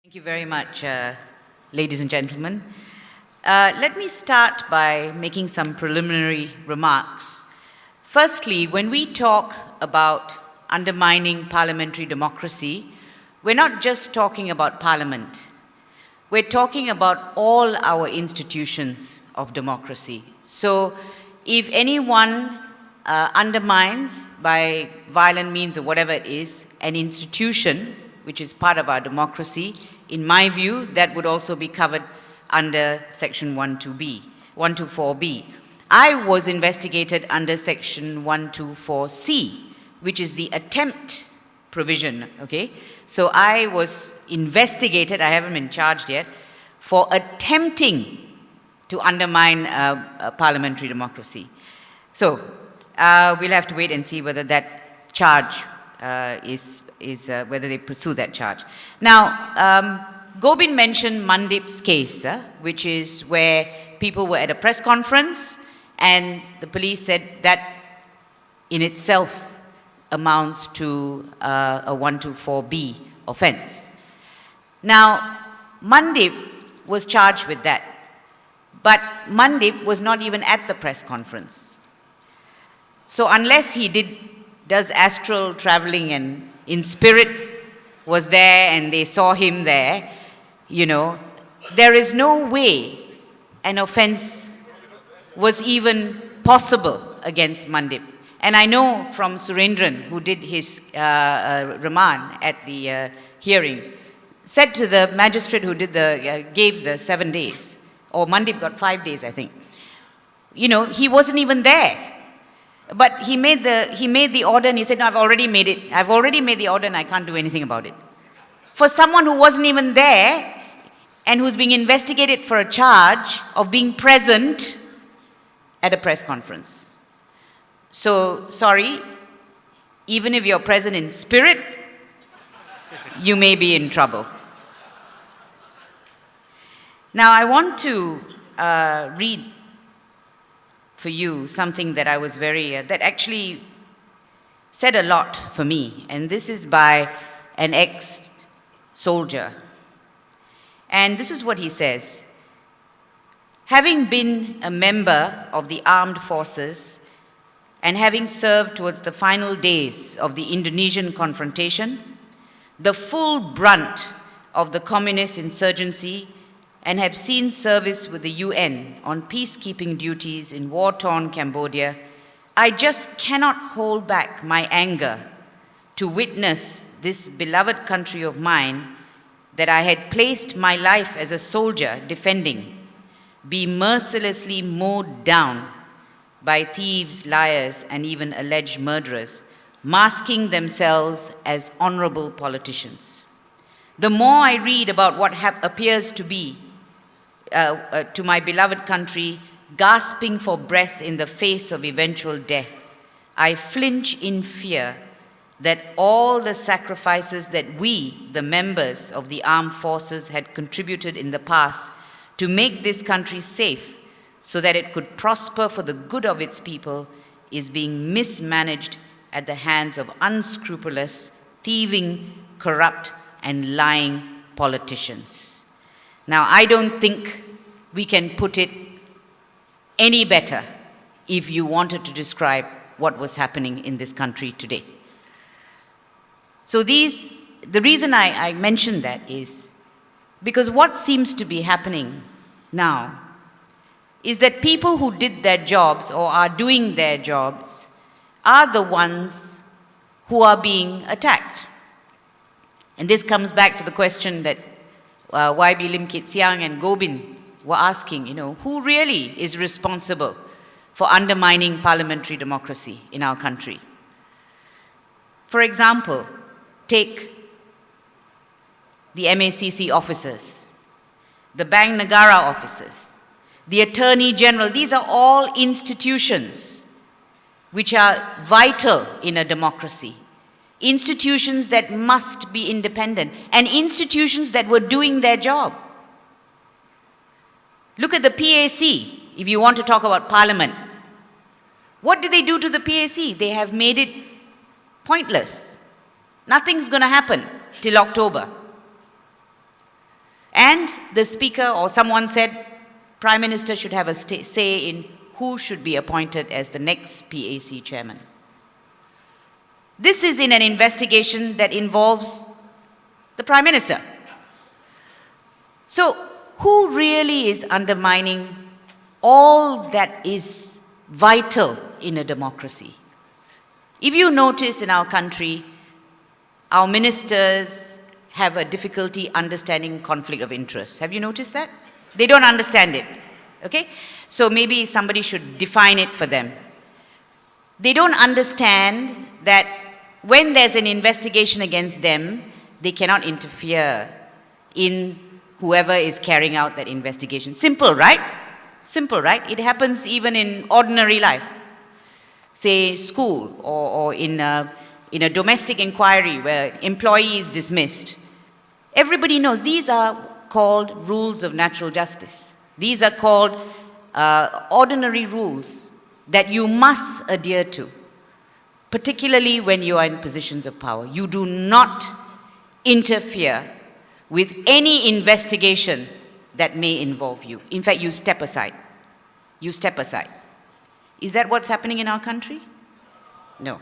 Thank you very much, ladies and gentlemen. Let me start by making some preliminary remarks. Firstly, when we talk about undermining parliamentary democracy, we're not just talking about Parliament. We're talking about all our institutions of democracy. So if anyone undermines by violent means or whatever it is, an institution which is part of our democracy, in my view, that would also be covered under Section 124B. I was investigated under Section 124C, which is the attempt provision, okay? So I was investigated, I haven't been charged yet, for attempting to undermine parliamentary democracy. So we'll have to wait and see whether that charge whether they pursue that charge. Now, Gobind mentioned Mandip's case, which is where people were at a press conference and the police said that in itself amounts to a 124B offense. Now, Mandip was charged with that, but Mandip was not even at the press conference. So unless he does astral traveling and in spirit was there and they saw him there, you know, there is no way an offense was even possible against Mandip. And I know from Surendran, who did his remand at the hearing, said to the magistrate who gave the 7 days, or Mandip got 5 days, I think. You know, he wasn't even there. But he made the order and he said, no, I've already made it. I've already made the order and I can't do anything about it. For someone who wasn't even there and who's being investigated for a charge of being present at a press conference. So, sorry, even if you're present in spirit, you may be in trouble. Now, I want to read for you something that I was that actually said a lot for me. And this is by an ex-soldier. And this is what he says. Having been a member of the armed forces and having served towards the final days of the Indonesian confrontation, the full brunt of the communist insurgency, and have seen service with the UN on peacekeeping duties in war-torn Cambodia, I just cannot hold back my anger to witness this beloved country of mine that I had placed my life as a soldier defending be mercilessly mowed down by thieves, liars, and even alleged murderers, masking themselves as honorable politicians. The more I read about what appears to be to my beloved country, gasping for breath in the face of eventual death, I flinch in fear that all the sacrifices that we, the members of the armed forces, had contributed in the past to make this country safe so that it could prosper for the good of its people is being mismanaged at the hands of unscrupulous, thieving, corrupt, and lying politicians. Now, I don't think we can put it any better if you wanted to describe what was happening in this country today. So the reason I mention that is because what seems to be happening now is that people who did their jobs or are doing their jobs are the ones who are being attacked. And this comes back to the question that YB Lim Kit Siang and Gobind were asking, you know, who really is responsible for undermining parliamentary democracy in our country? For example, take the MACC officers, the Bank Negara officers, the Attorney General. These are all institutions which are vital in a democracy. Institutions that must be independent, and institutions that were doing their job. Look at the PAC, if you want to talk about Parliament. What did they do to the PAC? They have made it pointless. Nothing's going to happen till October. And the speaker or someone said, Prime Minister should have a say in who should be appointed as the next PAC chairman. This is in an investigation that involves the Prime Minister. So, who really is undermining all that is vital in a democracy? If you notice in our country, our ministers have a difficulty understanding conflict of interest. Have you noticed that? They don't understand it, okay? So maybe somebody should define it for them. They don't understand that when there's an investigation against them, they cannot interfere in whoever is carrying out that investigation. Simple, right? Simple, right? It happens even in ordinary life. Say school or in a domestic inquiry where employee is dismissed. Everybody knows these are called rules of natural justice. These are called ordinary rules that you must adhere to, particularly when you are in positions of power. You do not interfere with any investigation that may involve you. In fact, you step aside. You step aside. Is that what's happening in our country? No.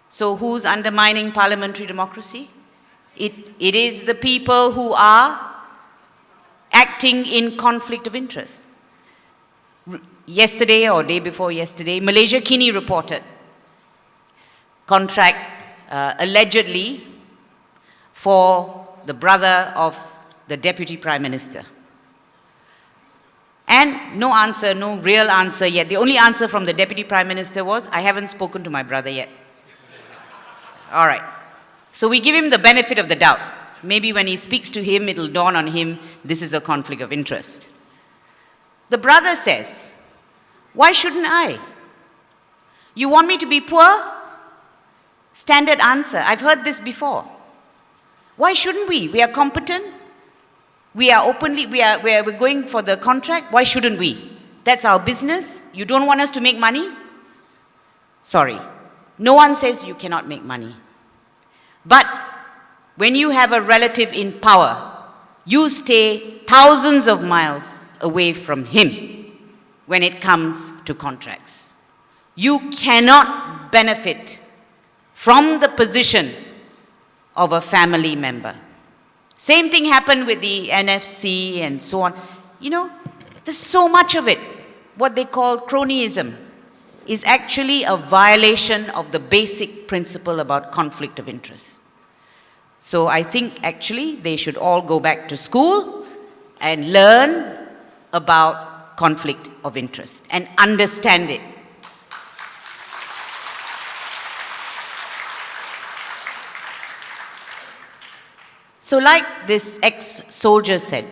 So who's undermining parliamentary democracy? It is the people who are acting in conflict of interest. Yesterday or day before yesterday, Malaysia Kini reported contract allegedly for the brother of the Deputy Prime Minister. And no answer, no real answer yet. The only answer from the Deputy Prime Minister was, I haven't spoken to my brother yet. All right. So we give him the benefit of the doubt. Maybe when he speaks to him, it'll dawn on him, this is a conflict of interest. The brother says, why shouldn't I? You want me to be poor? Standard answer. I've heard this before. Why shouldn't we? We are competent. We are openly, we're going for the contract. Why shouldn't we? That's our business. You don't want us to make money? Sorry. No one says you cannot make money. But when you have a relative in power, you stay thousands of miles away from him when it comes to contracts. You cannot benefit from the position of a family member. Same thing happened with the NFC and so on. You know, there's so much of it. What they call cronyism is actually a violation of the basic principle about conflict of interest. So I think actually they should all go back to school and learn about conflict of interest and understand it. So like this ex-soldier said,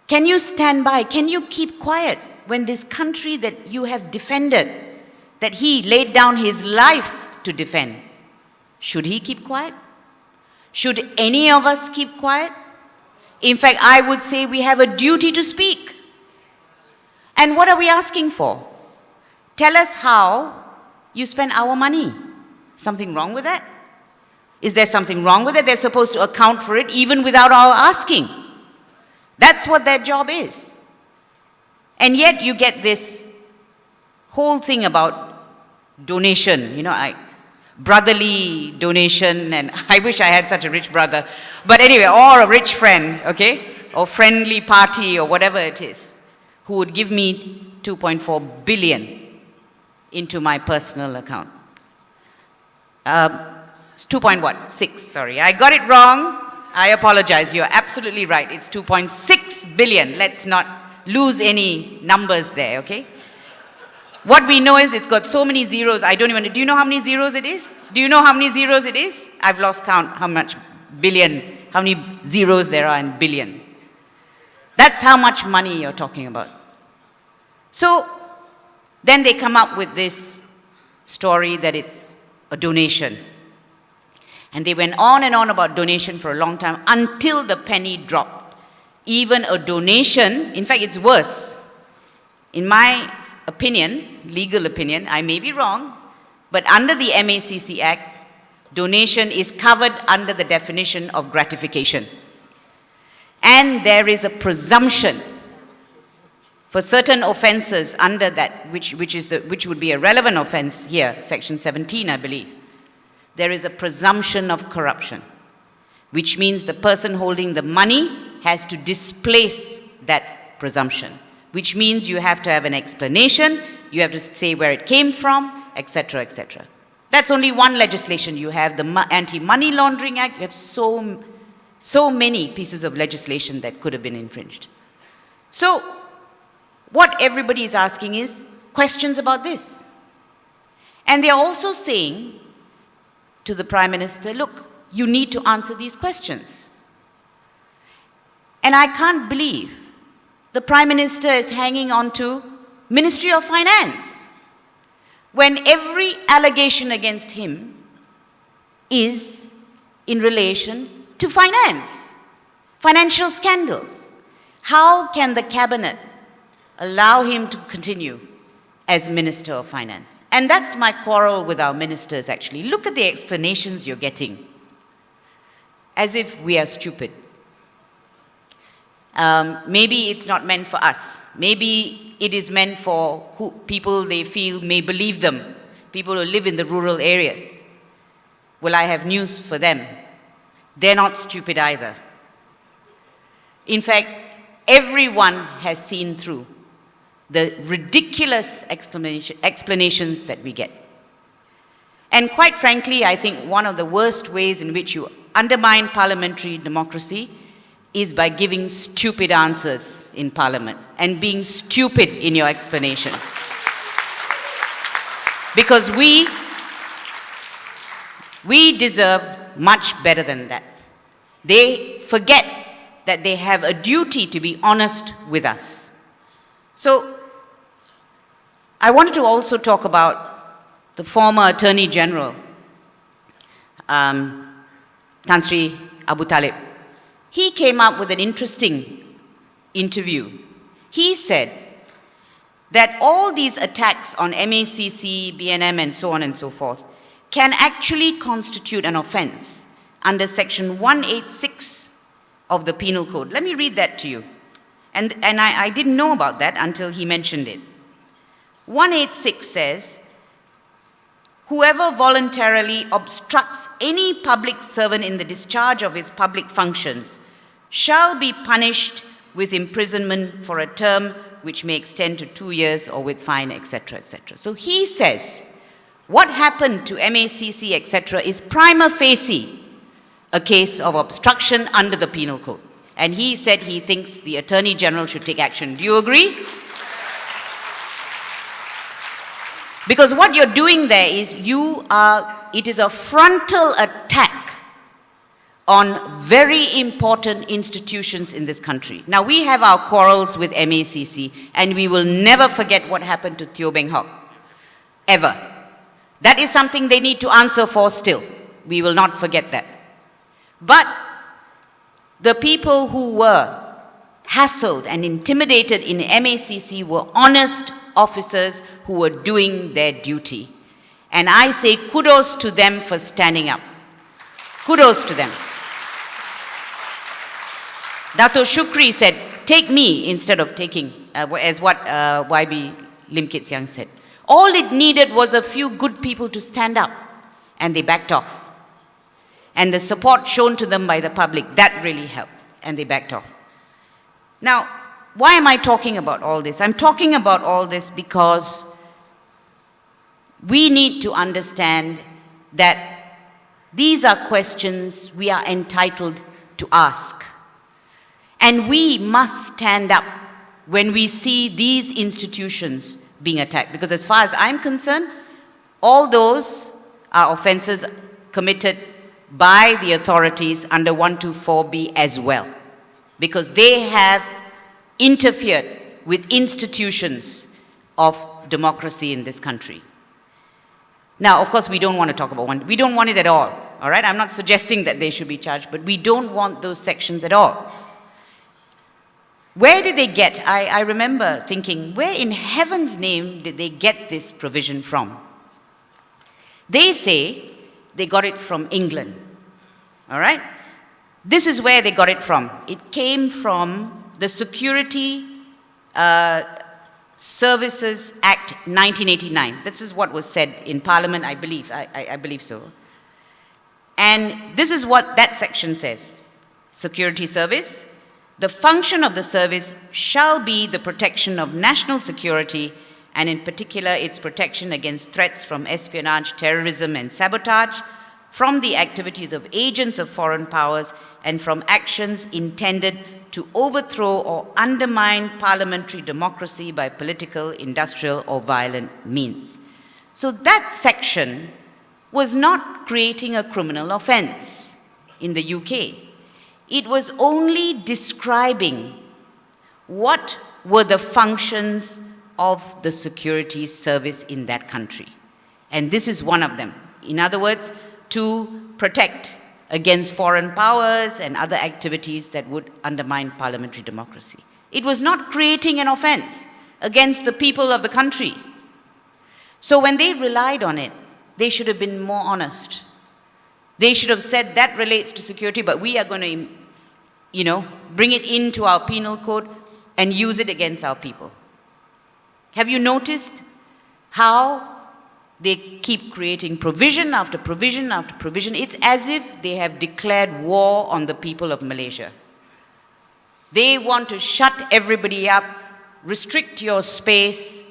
can you stand by, can you keep quiet when this country that you have defended, that he laid down his life to defend, should he keep quiet? Should any of us keep quiet? In fact, I would say we have a duty to speak. And what are we asking for? Tell us how you spend our money. Something wrong with that? Is there something wrong with it? They're supposed to account for it even without our asking. That's what their job is. And yet you get this whole thing about donation, you know, brotherly donation, and I wish I had such a rich brother. But anyway, or a rich friend, okay? Or friendly party or whatever it is, who would give me 2.4 billion into my personal account. 2.6, sorry. I got it wrong. I apologize. You're absolutely right. It's 2.6 billion. Let's not lose any numbers there, okay? What we know is it's got so many zeros, I don't even, do you know how many zeros it is? Do you know how many zeros it is? I've lost count how much billion, how many zeros there are in billion. That's how much money you're talking about. So then they come up with this story that it's a donation. And they went on and on about donation for a long time until the penny dropped. Even a donation, in fact, it's worse. In my opinion, legal opinion, I may be wrong, but under the MACC Act, donation is covered under the definition of gratification. And there is a presumption for certain offenses under that, which would be a relevant offense here, Section 17, I believe. There is a presumption of corruption, which means the person holding the money has to displace that presumption, which means you have to have an explanation, you have to say where it came from, etc., etc. That's only one legislation. You have the Anti-Money Laundering Act. You have so many pieces of legislation that could have been infringed. So what everybody is asking is questions about this. And they are also saying to the Prime Minister, look, you need to answer these questions. And I can't believe the Prime Minister is hanging on to Ministry of Finance, when every allegation against him is in relation to finance, financial scandals. How can the Cabinet allow him to continue as Minister of Finance? And that's my quarrel with our ministers, actually. Look at the explanations you're getting, as if we are stupid. Maybe it's not meant for us. Maybe it is meant for people they feel may believe them, people who live in the rural areas. Well, I have news for them. They're not stupid either. In fact, everyone has seen through the ridiculous explanations that we get. And quite frankly, I think one of the worst ways in which you undermine parliamentary democracy is by giving stupid answers in Parliament and being stupid in your explanations. Because we deserve much better than that. They forget that they have a duty to be honest with us. So, I wanted to also talk about the former Attorney General, Tan Sri Abu Talib. He came up with an interesting interview. He said that all these attacks on MACC, BNM, and so on and so forth can actually constitute an offense under Section 186 of the Penal Code. Let me read that to you. And I didn't know about that until he mentioned it. 186 says, whoever voluntarily obstructs any public servant in the discharge of his public functions shall be punished with imprisonment for a term which may extend to 2 years or with fine, etc., etc. So he says, what happened to MACC, etc., is prima facie a case of obstruction under the Penal Code. And he said he thinks the Attorney General should take action. Do you agree? Because what you're doing there is it is a frontal attack on very important institutions in this country. Now, we have our quarrels with MACC, and we will never forget what happened to Teo Beng Hock, ever. That is something they need to answer for still. We will not forget that. But the people who were hassled and intimidated in MACC were honest officers who were doing their duty. And I say kudos to them for standing up. Kudos to them. Dato Shukri said, take me instead of taking, as what YB Lim Kit Siang said. All it needed was a few good people to stand up, and they backed off. And the support shown to them by the public, that really helped, and they backed off. Now, why am I talking about all this? I'm talking about all this because we need to understand that these are questions we are entitled to ask. And we must stand up when we see these institutions being attacked. Because as far as I'm concerned, all those are offenses committed by the authorities under 124B as well. Because they have interfered with institutions of democracy in this country. Now, of course, we don't want to talk about we don't want it at all right? I'm not suggesting that they should be charged, but we don't want those sections at all. Where did they get, I remember thinking, where in heaven's name did they get this provision from? They say they got it from England, all right? This is where they got it from. It came from the Security Services Act 1989. This is what was said in Parliament, I believe. I believe so. And this is what that section says. Security Service. The function of the service shall be the protection of national security, and in particular its protection against threats from espionage, terrorism and sabotage, from the activities of agents of foreign powers, and from actions intended to overthrow or undermine parliamentary democracy by political, industrial or violent means. So that section was not creating a criminal offense in the UK. It was only describing what were the functions of the security service in that country. And this is one of them. In other words, to protect against foreign powers and other activities that would undermine parliamentary democracy. It was not creating an offense against the people of the country. So when they relied on it, they should have been more honest. They should have said that relates to security, but we are going to, bring it into our penal code and use it against our people. Have you noticed how they keep creating provision after provision after provision? It's as if they have declared war on the people of Malaysia. They want to shut everybody up, restrict your space,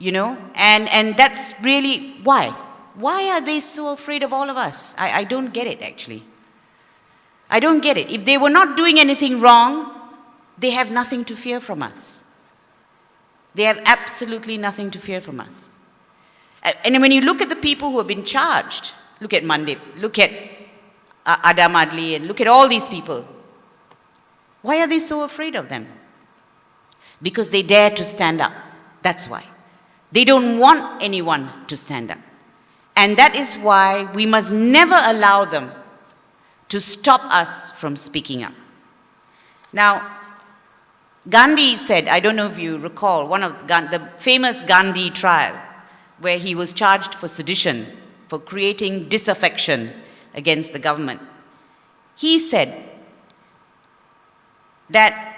and that's really why. Why are they so afraid of all of us? I don't get it, actually. I don't get it. If they were not doing anything wrong, they have nothing to fear from us. They have absolutely nothing to fear from us. And when you look at the people who have been charged, look at Mandip, look at Adam Adli, and look at all these people. Why are they so afraid of them? Because they dare to stand up. That's why. They don't want anyone to stand up. And that is why we must never allow them to stop us from speaking up. Now, Gandhi said, I don't know if you recall, one of the famous Gandhi trial, where he was charged for sedition, for creating disaffection against the government. He said that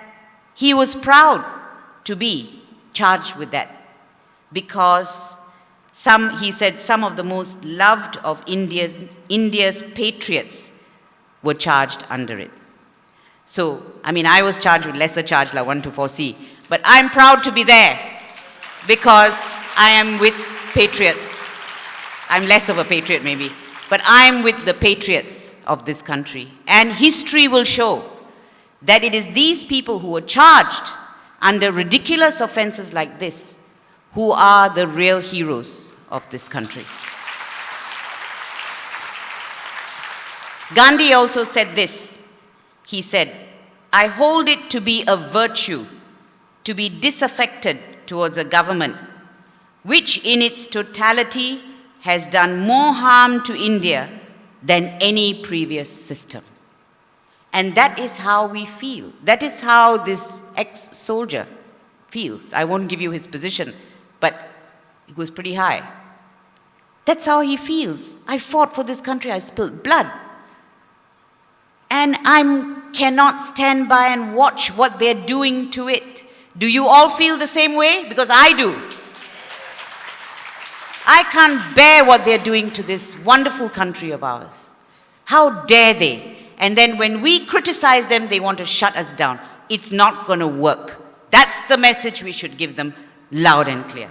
he was proud to be charged with that because he said some of the most loved of India's patriots were charged under it. So, I was charged with lesser charge, like 124C, but I'm proud to be there because I am with patriots. I'm less of a patriot maybe, but I'm with the patriots of this country. And history will show that it is these people who were charged under ridiculous offenses like this who are the real heroes of this country. Gandhi also said this. He said, I hold it to be a virtue to be disaffected towards a government which in its totality has done more harm to India than any previous system. And that is how we feel. That is how this ex-soldier feels. I won't give you his position, but it was pretty high. That's how he feels. I fought for this country, I spilled blood. And I cannot stand by and watch what they're doing to it. Do you all feel the same way? Because I do. I can't bear what they're doing to this wonderful country of ours. How dare they? And then when we criticize them, they want to shut us down. It's not going to work. That's the message we should give them loud and clear.